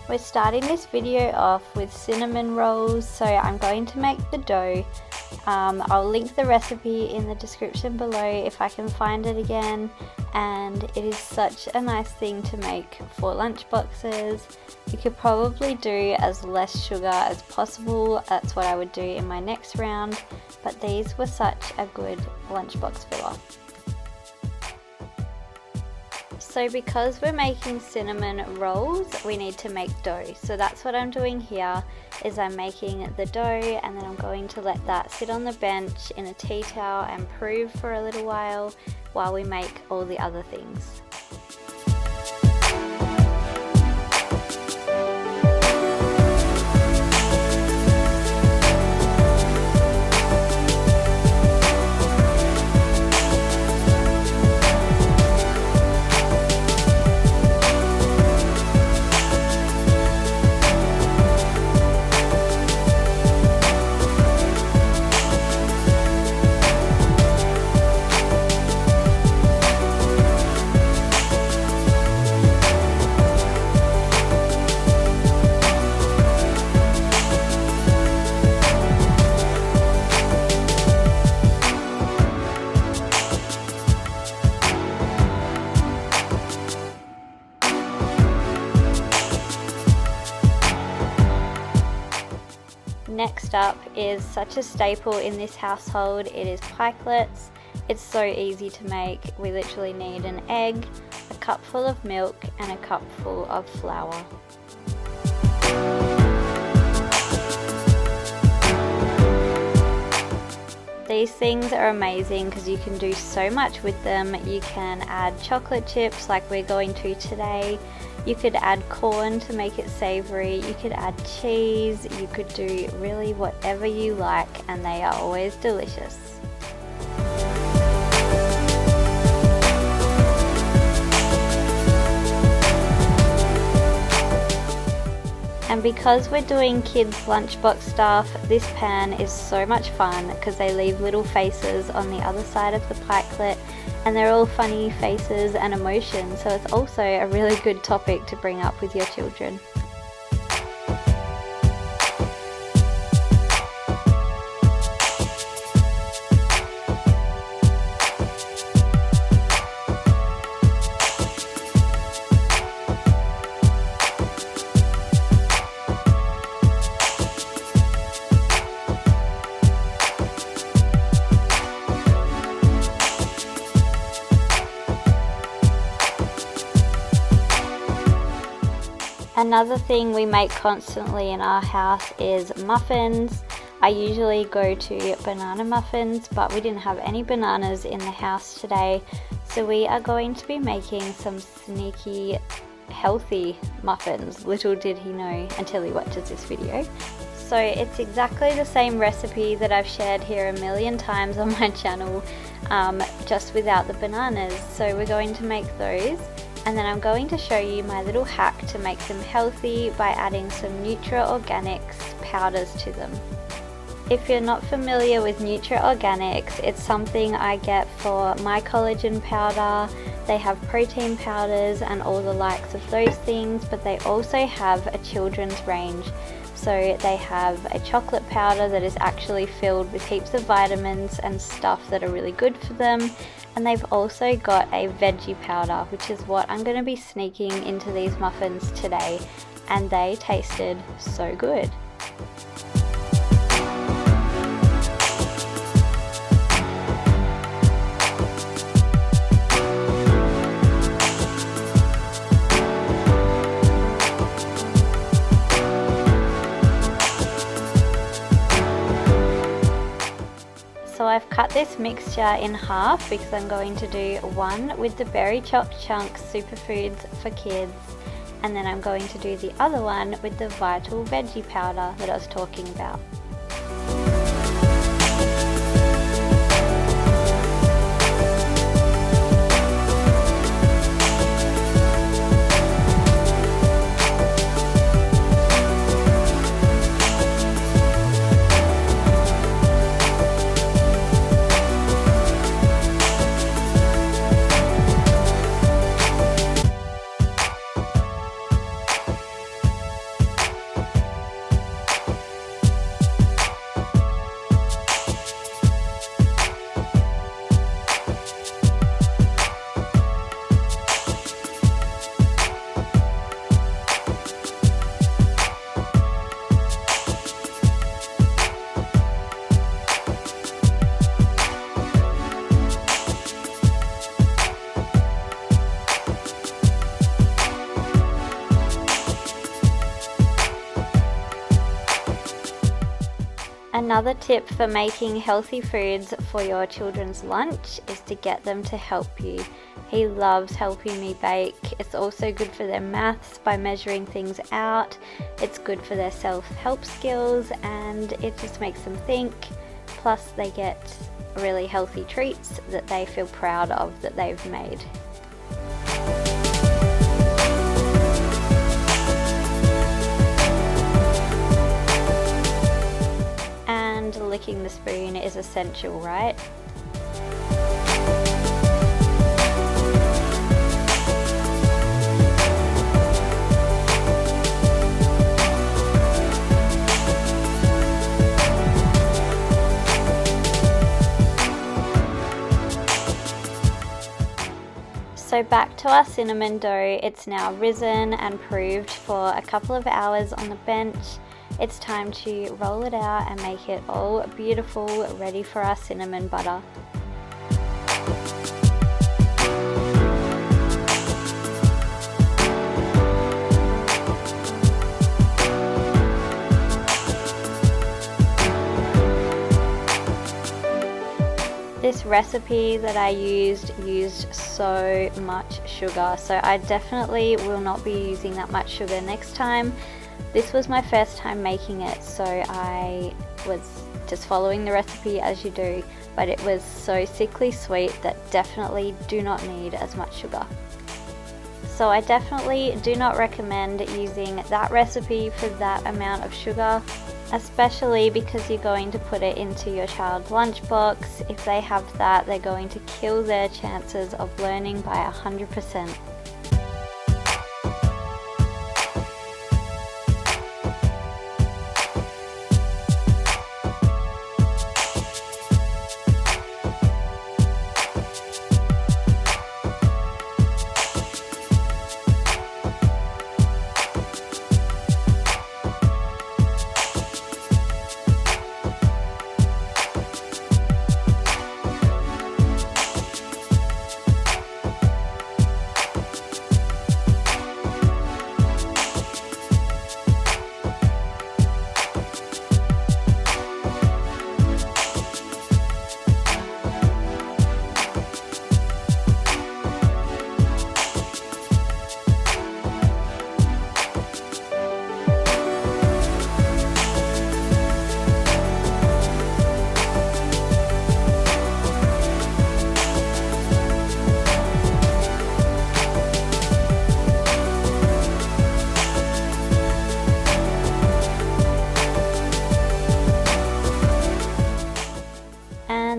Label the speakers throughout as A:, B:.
A: We're starting this video off with cinnamon rolls, so I'm going to make the dough. I'll link the recipe in the description below if I can find it again, and it is such a nice thing to make for lunch boxes. You could probably do as less sugar as possible. That's what I would do in my next round, but these were such a good lunchbox filler. So because we're making cinnamon rolls, we need to make dough. So that's what I'm doing here, is I'm making the dough and then I'm going to let that sit on the bench in a tea towel and prove for a little while we make all the other things. Next up is such a staple in this household. It is pikelets. It's so easy to make. We literally need an egg, a cupful of milk, and a cupful of flour. These things are amazing because you can do so much with them. You can add chocolate chips like we're going to today. You could add corn to make it savory. You could add cheese. You could do really whatever you like, and they are always delicious. And because we're doing kids lunchbox stuff, this pan is so much fun because they leave little faces on the other side of the pikelet, and they're all funny faces and emotions, so it's also a really good topic to bring up with your children. Another thing we make constantly in our house is muffins. I usually go to banana muffins, but we didn't have any bananas in the house today, so we are going to be making some sneaky healthy muffins. Little did he know until he watches this video. So it's exactly the same recipe that I've shared here a million times on my channel, just without the bananas. So we're going to make those. And then I'm going to show you my little hack to make them healthy by adding some 𝐁𝐿 powders to them. If you're not familiar with 𝐁𝐿, it's something I get for my collagen powder. They have protein powders and all the likes of those things, but they also have a children's range. So they have a chocolate powder that is actually filled with heaps of vitamins and stuff that are really good for them. And they've also got a veggie powder, which is what I'm going to be sneaking into these muffins today, and they tasted so good. So I've cut this mixture in half because I'm going to do one with the berry chopped chunks superfoods for kids, and then I'm going to do the other one with the vital veggie powder that I was talking about. Another tip for making healthy foods for your children's lunch is to get them to help you. He loves helping me bake. It's also good for their maths by measuring things out. It's good for their self-help skills, and it just makes them think. Plus they get really healthy treats that they feel proud of that they've made. And licking the spoon is essential, right? So back to our cinnamon dough. It's now risen and proved for a couple of hours on the bench. It's time to roll it out and make it all beautiful, ready for our cinnamon butter. This recipe that I used so much sugar, so I definitely will not be using that much sugar next time. This was my first time making it, so I was just following the recipe as you do, but it was so sickly sweet that definitely do not need as much sugar. So I definitely do not recommend using that recipe for that amount of sugar, especially because you're going to put it into your child's lunchbox. If they have that, they're going to kill their chances of learning by 100%.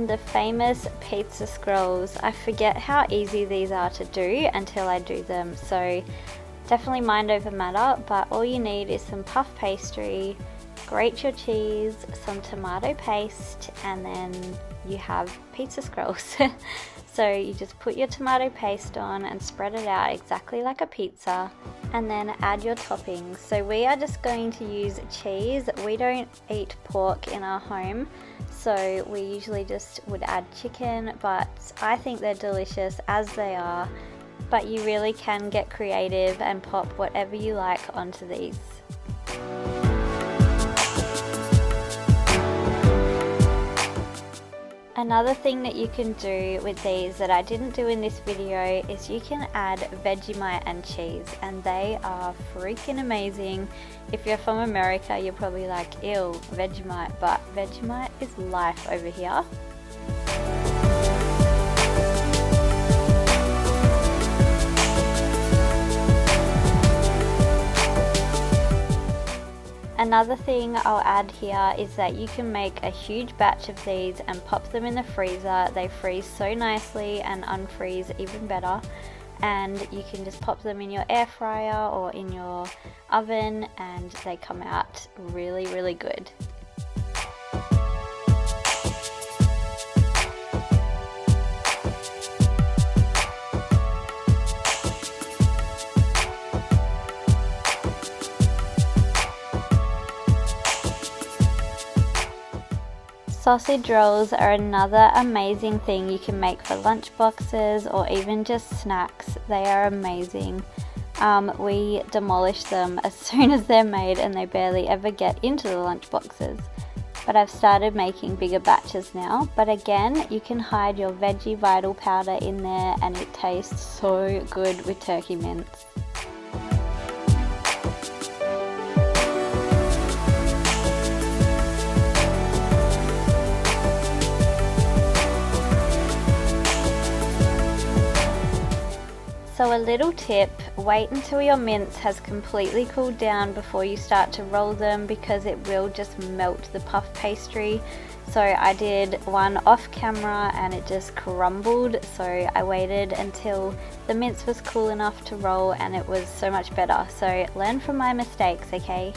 A: The famous pizza scrolls. I forget how easy these are to do until I do them, so definitely mind over matter. But all you need is some puff pastry, grate your cheese, some tomato paste, and then you have pizza scrolls. So you just put your tomato paste on and spread it out exactly like a pizza, and then add your toppings. So we are just going to use cheese. We don't eat pork in our home, so we usually just would add chicken, but I think they're delicious as they are. But you really can get creative and pop whatever you like onto these. Another thing that you can do with these that I didn't do in this video is you can add Vegemite and cheese, and they are freaking amazing. If you're from America, you're probably like, ew, Vegemite, but Vegemite is life over here. Another thing I'll add here is that you can make a huge batch of these and pop them in the freezer. They freeze so nicely and unfreeze even better. And you can just pop them in your air fryer or in your oven and they come out really, really good. Sausage rolls are another amazing thing you can make for lunch boxes or even just snacks. They are amazing. We demolish them as soon as they're made and they barely ever get into the lunch boxes. but I've started making bigger batches now. But again, you can hide your veggie vital powder in there and it tastes so good with turkey mince. So a little tip, wait until your mince has completely cooled down before you start to roll them, because it will just melt the puff pastry. So I did one off camera and it just crumbled, so I waited until the mince was cool enough to roll and it was so much better. So learn from my mistakes, okay?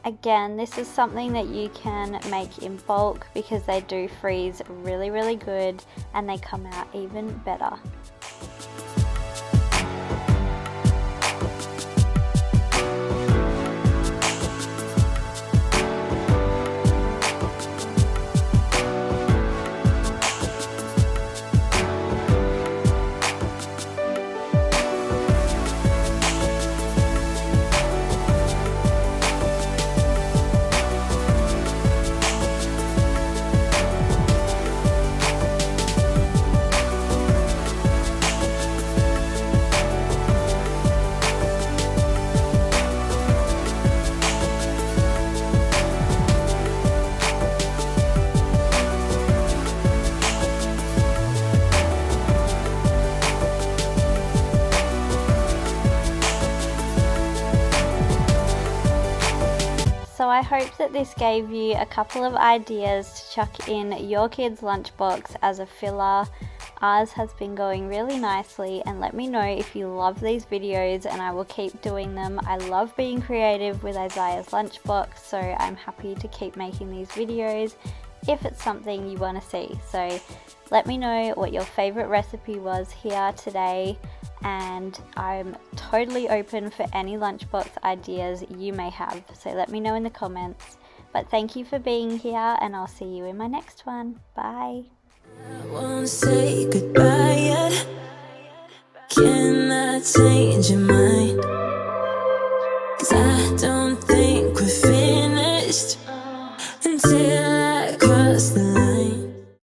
A: Again, this is something that you can make in bulk because they do freeze really, really good and they come out even better. So I hope that this gave you a couple of ideas to chuck in your kids' lunchbox as a filler. Ours has been going really nicely, and let me know if you love these videos and I will keep doing them. I love being creative with Isaiah's lunchbox, so I'm happy to keep making these videos if it's something you want to see. So let me know what your favorite recipe was here today, and I'm totally open for any lunchbox ideas you may have, so let me know in the comments. But thank you for being here, and I'll see you in my next one. Bye.
B: I won't say goodbye yet. Can I change your mind?